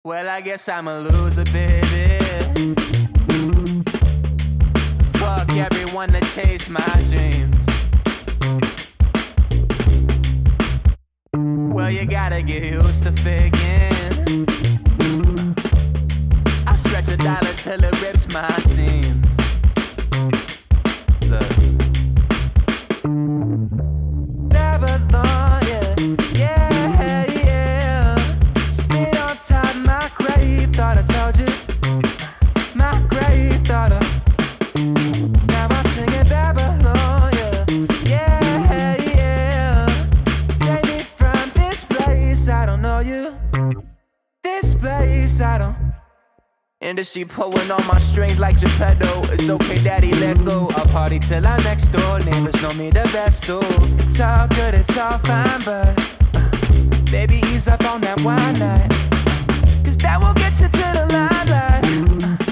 Well, I guess I'm a loser, baby. Fuck everyone that chased my dreams. Well, you gotta get used to faking. I stretch a dollar till it rips my seams. Look. Babylonia, yeah, yeah. Spit on top my grave, thought I told you. My grave, thought I. Now I'm singing Babylonia, yeah, yeah. Take me from this place, I don't know you. This place, I don't. Industry pulling on my strings like Geppetto. It's okay, daddy, let go. I'll party till I'm next door. Neighbors know me the best, so it's all good, it's all fine, but baby, ease up on that wine night, cause that will get you to the limelight.